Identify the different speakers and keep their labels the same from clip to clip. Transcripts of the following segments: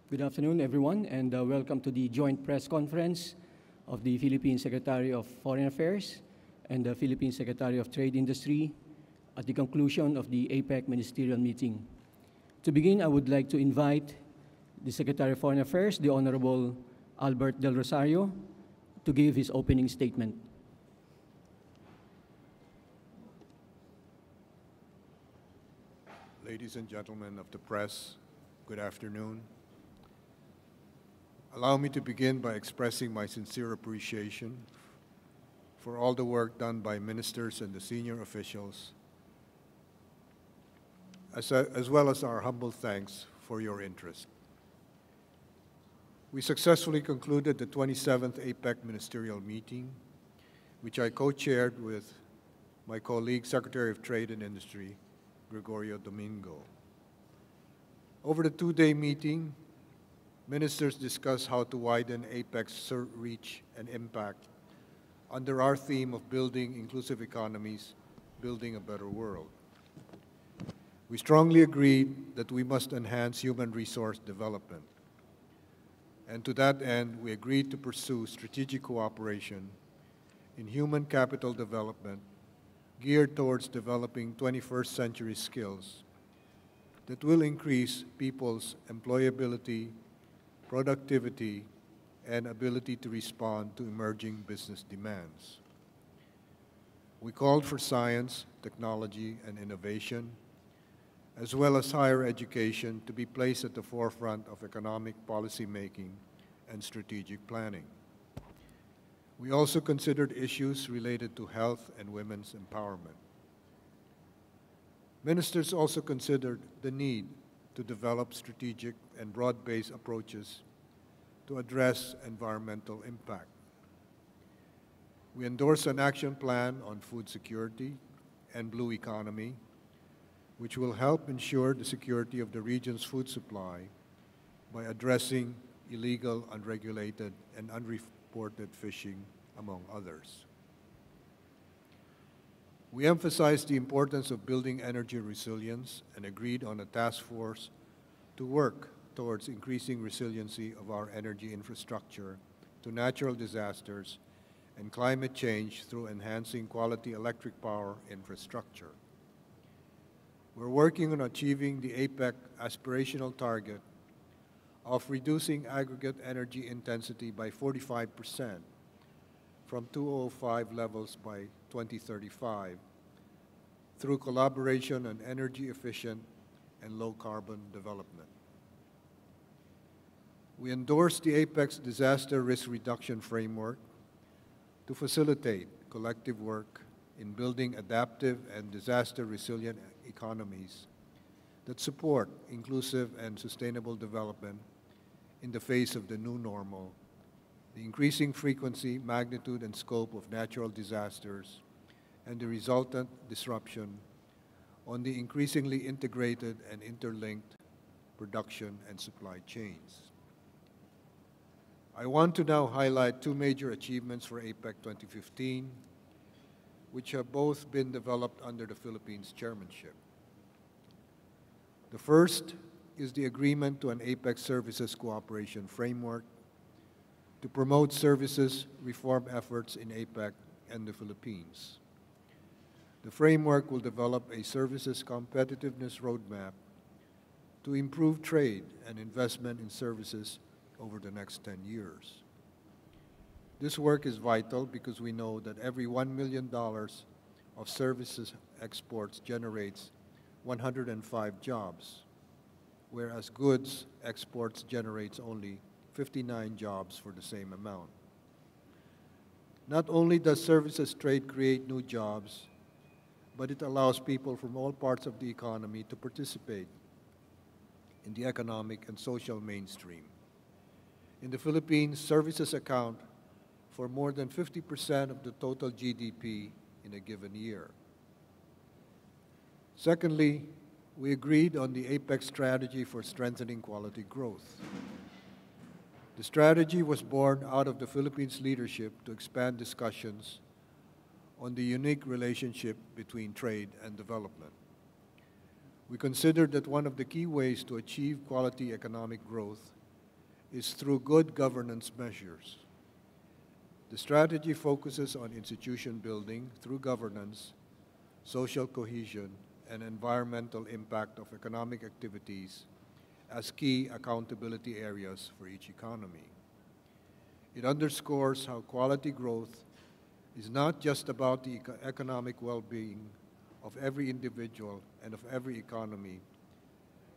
Speaker 1: Good afternoon, everyone, and welcome to the joint press conference of the Philippine Secretary of Foreign Affairs and the Philippine Secretary of Trade Industry at the conclusion of the Apec ministerial meeting. To begin, I would like to invite the Secretary of Foreign Affairs, the Honorable Albert Del Rosario, to give his opening statement.
Speaker 2: Ladies and gentlemen of the press, good afternoon. Allow me to begin by expressing my sincere appreciation for all the work done by ministers and the senior officials, as well as our humble thanks for your interest. We successfully concluded the 27th APEC ministerial meeting, which I co-chaired with my colleague, Secretary of Trade and Industry, Gregorio Domingo. Over the two-day meeting, ministers discussed how to widen APEC's reach and impact under our theme of building inclusive economies, building a better world. We strongly agreed that we must enhance human resource development. And to that end, we agreed to pursue strategic cooperation in human capital development geared towards developing 21st century skills that will increase people's employability, productivity, and ability to respond to emerging business demands. We called for science, technology, and innovation, as well as higher education, to be placed at the forefront of economic policy making and strategic planning. We also considered issues related to health and women's empowerment. Ministers also considered the need to develop strategic and broad-based approaches to address environmental impact. We endorsed an action plan on food security and blue economy, which will help ensure the security of the region's food supply by addressing illegal, unregulated, and unreported fishing, among others. We emphasized the importance of building energy resilience and agreed on a task force to work towards increasing resiliency of our energy infrastructure to natural disasters and climate change through enhancing quality electric power infrastructure. We're working on achieving the APEC aspirational target of reducing aggregate energy intensity by 45% from 2005 levels by 2035 through collaboration on energy efficient and low carbon development. We endorsed the APEC's disaster risk reduction framework to facilitate collective work in building adaptive and disaster resilient economies that support inclusive and sustainable development in the face of the new normal, the increasing frequency, magnitude, and scope of natural disasters, and the resultant disruption on the increasingly integrated and interlinked production and supply chains. I want to now highlight two major achievements for APEC 2015, which have both been developed under the Philippines chairmanship. The first is the agreement to an APEC services cooperation framework to promote services reform efforts in APEC and the Philippines. The framework will develop a services competitiveness roadmap to improve trade and investment in services over the next 10 years. This work is vital because we know that every $1 million of services exports generates 105 jobs, whereas goods exports generates only 59 jobs for the same amount. Not only does services trade create new jobs, but it allows people from all parts of the economy to participate in the economic and social mainstream. In the Philippines, services account for more than 50% of the total GDP in a given year. Secondly, we agreed on the APEC strategy for strengthening quality growth. The strategy was born out of the Philippines' leadership to expand discussions on the unique relationship between trade and development. We considered that one of the key ways to achieve quality economic growth is through good governance measures. The strategy focuses on institution building through governance, social cohesion, and environmental impact of economic activities as key accountability areas for each economy. It underscores how quality growth is not just about the economic well-being of every individual and of every economy,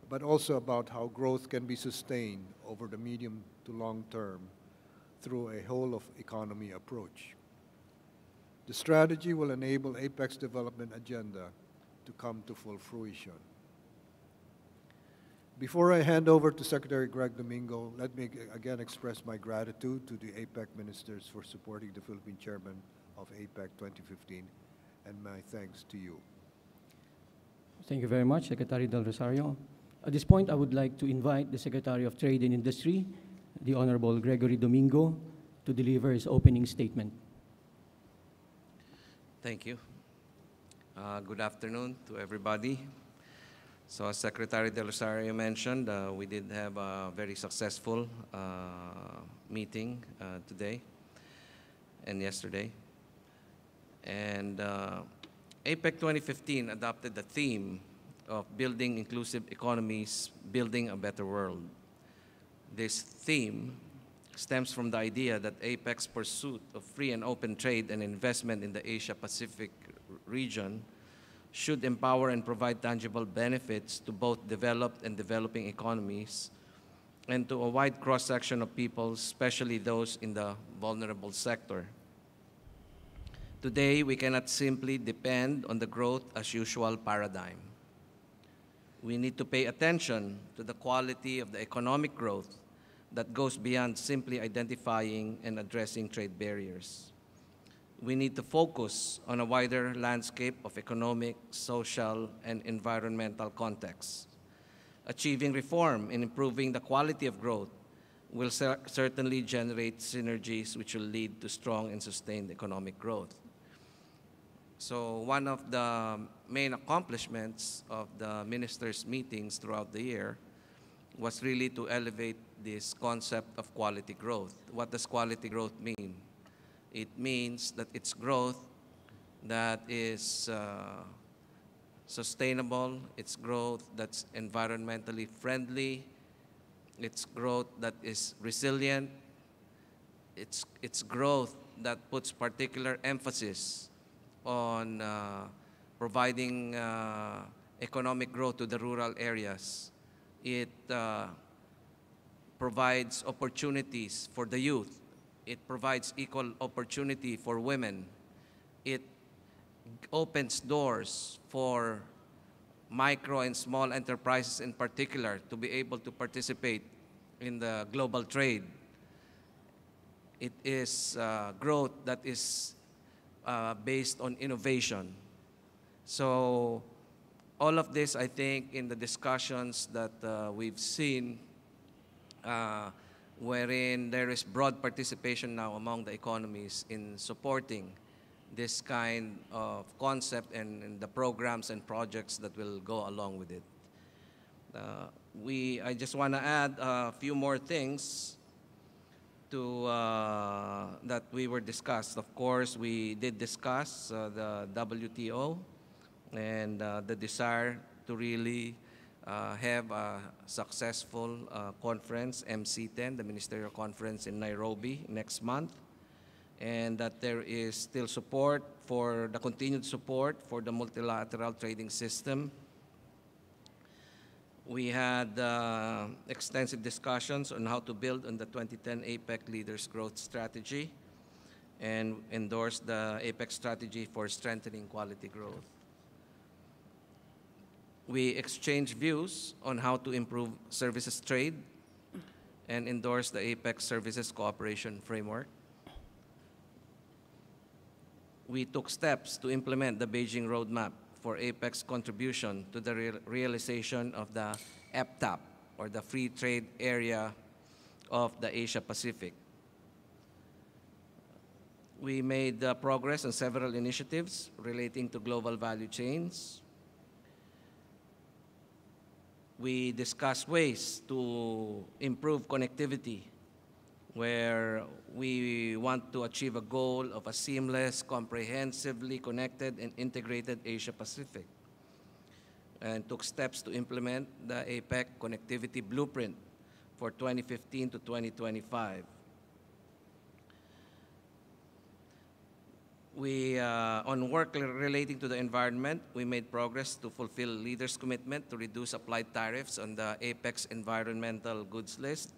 Speaker 2: but also about how growth can be sustained over the medium to long term through a whole-of-economy approach. The strategy will enable APEC's development agenda to come to full fruition. Before I hand over to Secretary Greg Domingo, let me again express my gratitude to the APEC ministers for supporting the Philippine chairman of APEC 2015, and my thanks to you.
Speaker 1: Thank you very much, Secretary Del Rosario. At this point, I would like to invite the Secretary of Trade and Industry, the Honorable Gregory Domingo, to deliver his opening statement.
Speaker 3: Thank you. Good afternoon to everybody. So as Secretary Del Rosario mentioned, we did have a very successful meeting today and yesterday. And APEC 2015 adopted the theme of building inclusive economies, building a better world. This theme stems from the idea that APEC's pursuit of free and open trade and investment in the Asia-Pacific region should empower and provide tangible benefits to both developed and developing economies and to a wide cross-section of people, especially those in the vulnerable sector. Today, we cannot simply depend on the growth as usual paradigm. We need to pay attention to the quality of the economic growth that goes beyond simply identifying and addressing trade barriers. We need to focus on a wider landscape of economic, social, and environmental contexts. Achieving reform and improving the quality of growth will certainly generate synergies which will lead to strong and sustained economic growth. So one of the main accomplishments of the ministers' meetings throughout the year was really to elevate this concept of quality growth. What does quality growth mean? It means that it's growth that is sustainable, it's growth that's environmentally friendly, it's growth that is resilient, it's growth that puts particular emphasis on providing economic growth to the rural areas. It provides opportunities for the youth. It provides equal opportunity for women. It opens doors for micro and small enterprises in particular to be able to participate in the global trade. It is growth that is based on innovation. So all of this, I think, in the discussions that we've seen, wherein there is broad participation now among the economies in supporting this kind of concept and the programs and projects that will go along with it. I just want to add a few more things to that we were discussed. Of course, we did discuss the WTO and the desire to really have a successful conference, MC10, the Ministerial Conference in Nairobi next month, and that there is still support for the continued support for the multilateral trading system. We had extensive discussions on how to build on the 2010 APEC Leaders Growth Strategy and endorsed the APEC strategy for strengthening quality growth. We exchanged views on how to improve services trade and endorsed the APEC Services Cooperation Framework. We took steps to implement the Beijing Roadmap for APEC's contribution to the realization of the FTAP, or the Free Trade Area of the Asia-Pacific. We made progress on several initiatives relating to global value chains. We discussed ways to improve connectivity, where we want to achieve a goal of a seamless, comprehensively connected, and integrated Asia-Pacific, and took steps to implement the Apec Connectivity Blueprint for 2015 to 2025. On work relating to the environment, we made progress to fulfill leaders' commitment to reduce applied tariffs on the Apec's environmental goods list.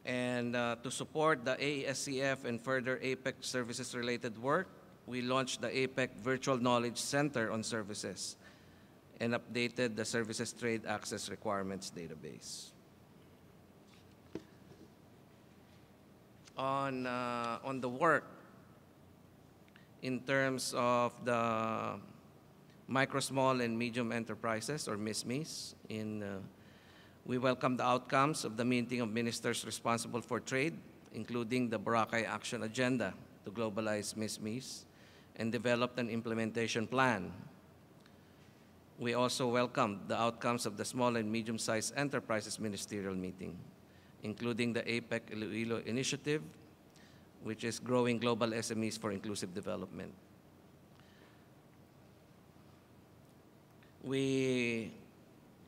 Speaker 3: And to support the ASCF and further APEC services-related work, we launched the APEC Virtual Knowledge Center on Services and updated the Services Trade Access Requirements database. On the work in terms of the micro, small, and medium enterprises, or MISMEs, we welcome the outcomes of the meeting of ministers responsible for trade, including the Boracay Action Agenda to globalize MISMEs, and developed an implementation plan. We also welcomed the outcomes of the Small and Medium-Sized Enterprises Ministerial Meeting, including the APEC Iloilo Initiative, which is growing global SMEs for inclusive development.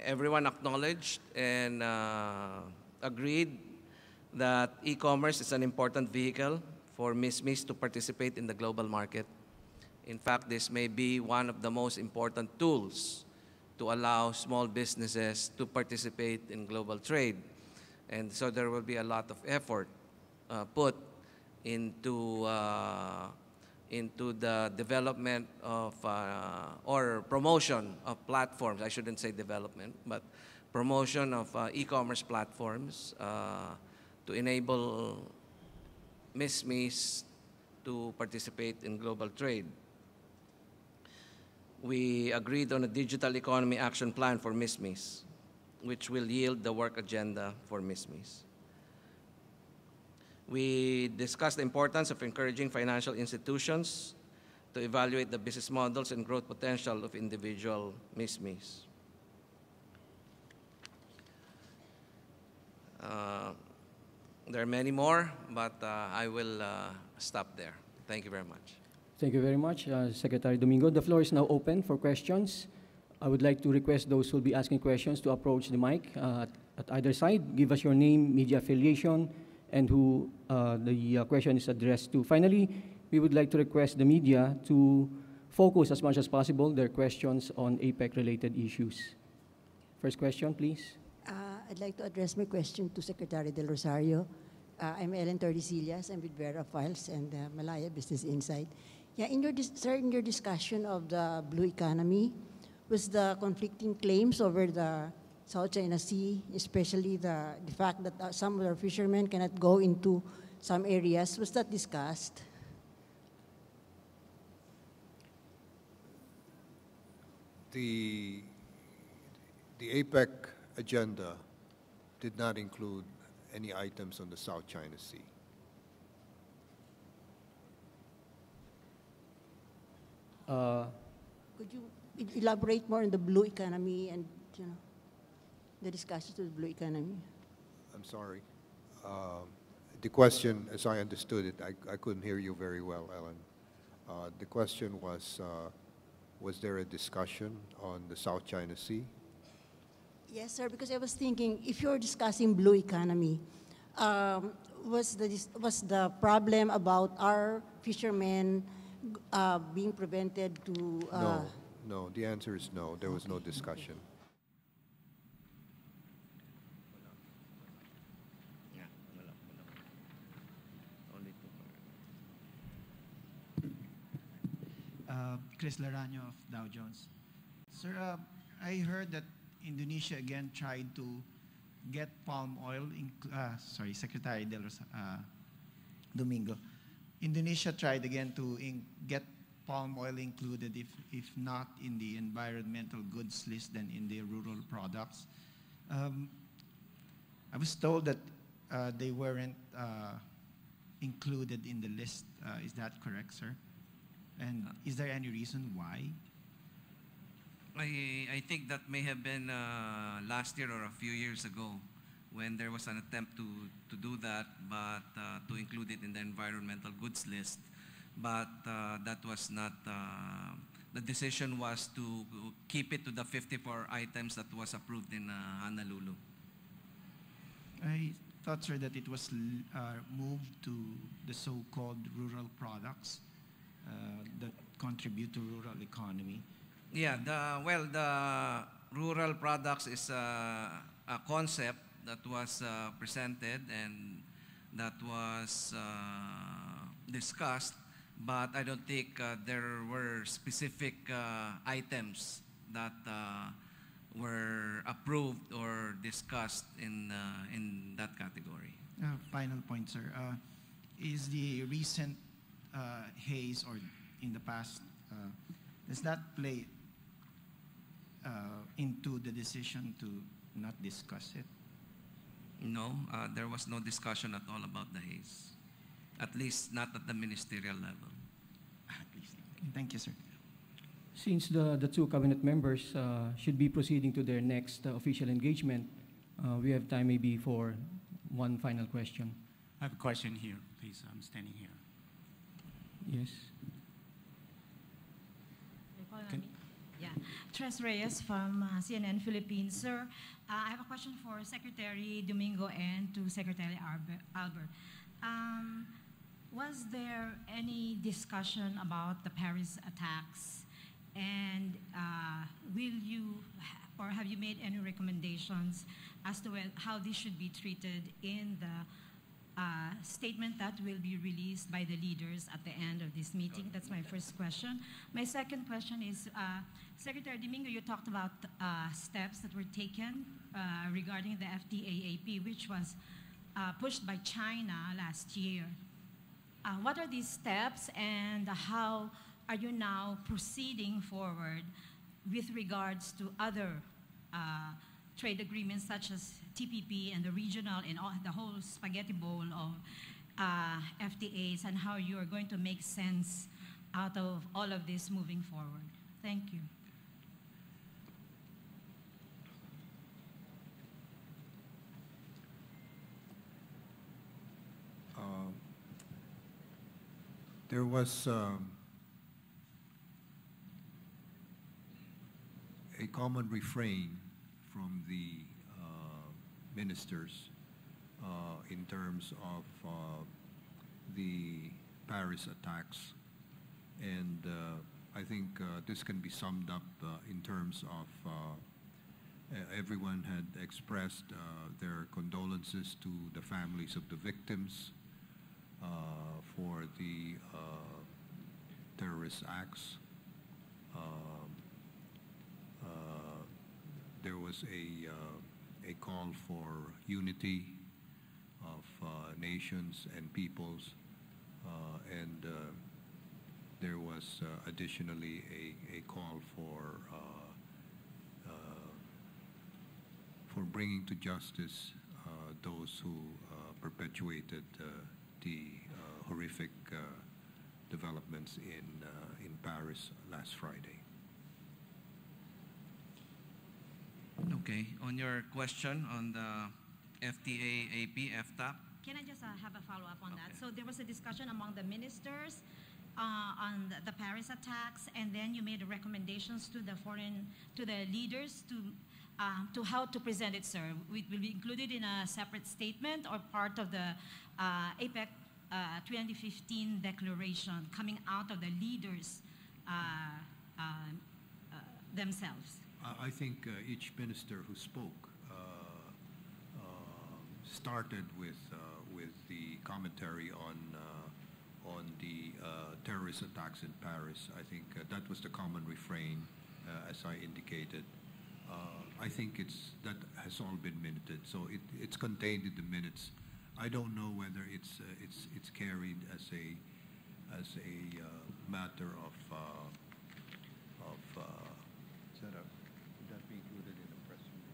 Speaker 3: Everyone acknowledged and agreed that e-commerce is an important vehicle for MISMEs to participate in the global market. In fact, this may be one of the most important tools to allow small businesses to participate in global trade. And so there will be a lot of effort put into the development of or promotion of platforms. I shouldn't say development, but promotion of e-commerce platforms to enable MISMEs to participate in global trade. We agreed on a digital economy action plan for MISMEs, which will yield the work agenda for MISMEs. We discussed the importance of encouraging financial institutions to evaluate the business models and growth potential of individual MISMEs. There are many more, but I will stop there. Thank you very much.
Speaker 1: Thank you very much, Secretary Domingo. The floor is now open for questions. I would like to request those who will be asking questions to approach the mic at either side. Give us your name, media affiliation, and who the question is addressed to. Finally, we would like to request the media to focus as much as possible their questions on APEC-related issues. First question, please.
Speaker 4: I'd like to address my question to Secretary Del Rosario. I'm Ellen Tordesillas. I'm with Vera Files and Malaya Business Insight. Yeah, in your discussion of the blue economy, was the conflicting claims over the South China Sea, especially the fact that some of our fishermen cannot go into some areas, was that discussed?
Speaker 2: The APEC agenda did not include any items on the South China Sea.
Speaker 4: Could you elaborate more on the blue economy and the discussions of the blue economy?
Speaker 2: I'm sorry. The question, as I understood it, I couldn't hear you very well, Ellen. The question was there a discussion on the South China Sea?
Speaker 4: Yes, sir, because I was thinking, if you're discussing blue economy, was the problem about our fishermen being prevented to...
Speaker 2: No, the answer is no. There was no discussion.
Speaker 5: Chris Laranio of Dow Jones. Sir, I heard that Indonesia again tried to get palm oil, Secretary Domingo. Indonesia tried again to get palm oil included, if not in the environmental goods list, then in the rural products. I was told that they weren't included in the list. Is that correct, sir? And is there any reason why?
Speaker 3: I think that may have been last year or a few years ago when there was an attempt to do that, but to include it in the environmental goods list. But that was not, the decision was to keep it to the 54 items that was approved in Honolulu.
Speaker 5: I thought, sir, that it was moved to the so-called rural products that contribute to rural economy.
Speaker 3: Yeah, the rural products is a concept that was presented and that was discussed, but I don't think there were specific items that were approved or discussed in that category.
Speaker 5: Final point, sir. Is the recent haze or in the past, does that play into the decision to not discuss it?
Speaker 3: No, there was no discussion at all about the haze, at least not at the ministerial level.
Speaker 5: At least. Okay, thank you, sir.
Speaker 1: Since the two cabinet members should be proceeding to their next official engagement, we have time maybe for one final question.
Speaker 6: I have a question here, please. I'm standing here.
Speaker 1: Yes.
Speaker 7: Yeah, Tres Reyes from CNN Philippines. Sir, I have a question for Secretary Domingo and to Secretary Albert. Was there any discussion about the Paris attacks? And will you, or have you made any recommendations as to how this should be treated in the statement that will be released by the leaders at the end of this meeting? That's my first question. My second question is, Secretary Domingo, you talked about steps that were taken regarding the FTAAP, which was pushed by China last year. What are these steps, and how are you now proceeding forward with regards to other trade agreements such as TPP and the regional and the whole spaghetti bowl of FTAs, and how you are going to make sense out of all of this moving forward? Thank you.
Speaker 2: There was a common refrain from the ministers in terms of the Paris attacks, and I think this can be summed up in terms of everyone had expressed their condolences to the families of the victims for the terrorist acts. There was a call for unity of nations and peoples, and there was additionally a call for bringing to justice those who perpetuated the horrific developments in Paris last Friday.
Speaker 3: Okay, on your question on the FTAAP, FTAP.
Speaker 7: Can I just have a follow-up on that?
Speaker 3: Okay.
Speaker 7: So there was a discussion among the ministers on the Paris attacks, and then you made recommendations to the leaders to how to present it, sir. It will be included in a separate statement or part of the Apec 2015 declaration coming out of the leaders themselves.
Speaker 2: I think each minister who spoke started with the commentary on the terrorist attacks in Paris. I think that was the common refrain, as I indicated. I think that has all been minuted, so it's contained in the minutes. I don't know whether it's carried as a matter of would that be included in the press release?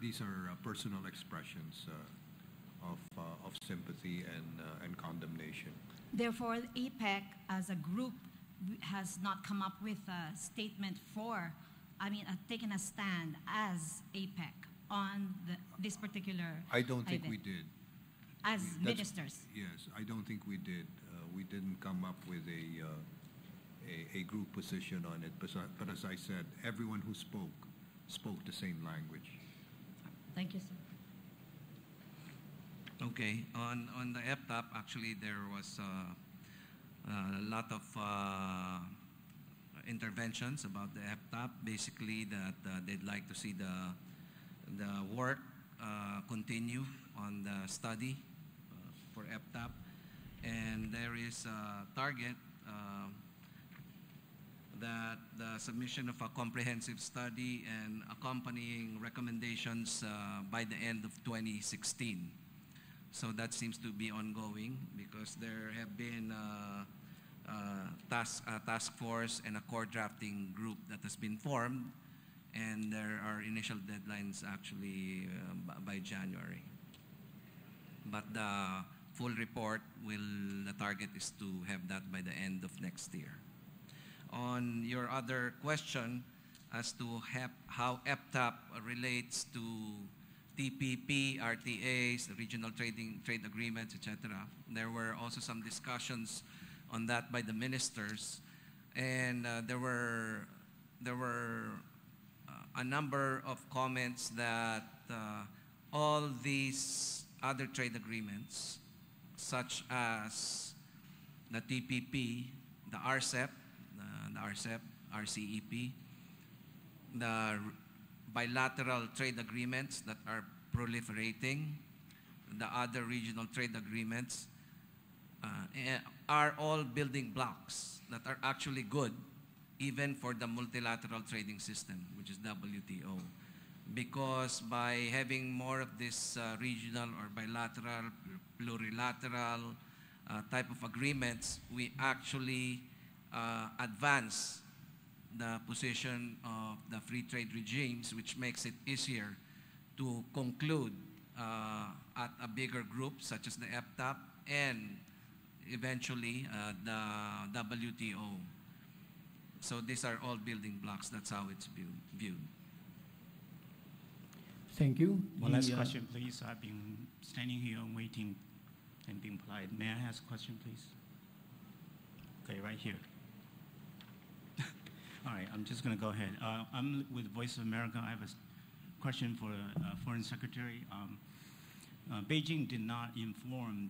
Speaker 2: These are personal expressions of sympathy and condemnation.
Speaker 7: Therefore, APEC as a group has not come up with a statement for, taken a stand as APEC on this particular
Speaker 2: I don't think
Speaker 7: event
Speaker 2: we did.
Speaker 7: as
Speaker 2: That's-
Speaker 7: ministers.
Speaker 2: Yes, I don't think we did. We didn't come up with a group position on it, but as I said, everyone who spoke the same language.
Speaker 7: Thank you, sir.
Speaker 3: Okay, on the FTAP, actually there was a lot of interventions about the FTAP. Basically, that they'd like to see the work continue on the study for FTAP, and there is a target that the submission of a comprehensive study and accompanying recommendations by the end of 2016. So that seems to be ongoing because there have been a task force and a core drafting group that has been formed, and there are initial deadlines actually by January. But the full report the target is to have that by the end of next year. On your other question as to how FTAP relates to TPP, RTAs, regional trade agreements, etc. There were also some discussions on that by the ministers, and there were a number of comments that all these other trade agreements, such as the TPP, the RCEP, RCEP, the bilateral trade agreements that are proliferating, the other regional trade agreements, are all building blocks that are actually good even for the multilateral trading system, which is WTO. Because by having more of this regional or bilateral, plurilateral type of agreements, we actually advance the position of the free trade regimes, which makes it easier to conclude at a bigger group such as the FTAP and eventually the WTO. So these are all building blocks. That's how it's viewed.
Speaker 1: Thank you.
Speaker 6: One last question, please. I've been standing here waiting and being polite. May I ask a question, please? Okay, right here. All right, I'm just going to go ahead. I'm with Voice of America. I have a question for Foreign Secretary. Beijing did not inform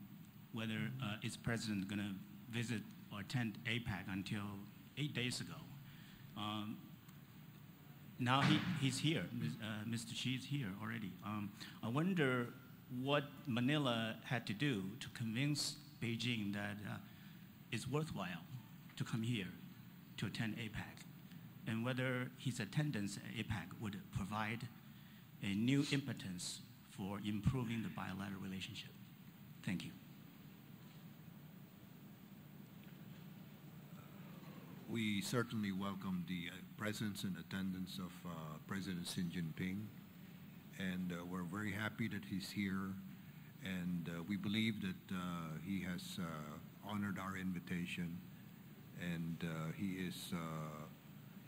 Speaker 6: whether its president is going to visit or attend APEC until 8 days ago. Now he's here. Mr. Xi is here already. I wonder what Manila had to do to convince Beijing that it's worthwhile to come here to attend APEC, and whether his attendance at APEC would provide a new impetus for improving the bilateral relationship. Thank you.
Speaker 2: We certainly welcome the presence and attendance of President Xi Jinping, and we're very happy that he's here, and we believe that he has honored our invitation, and he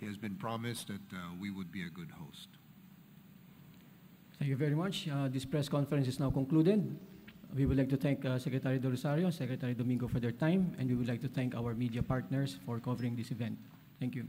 Speaker 2: has been promised that we would be a good host.
Speaker 1: Thank you very much. This press conference is now concluded. We would like to thank Secretary De Rosario, Secretary Domingo for their time, and we would like to thank our media partners for covering this event. Thank you.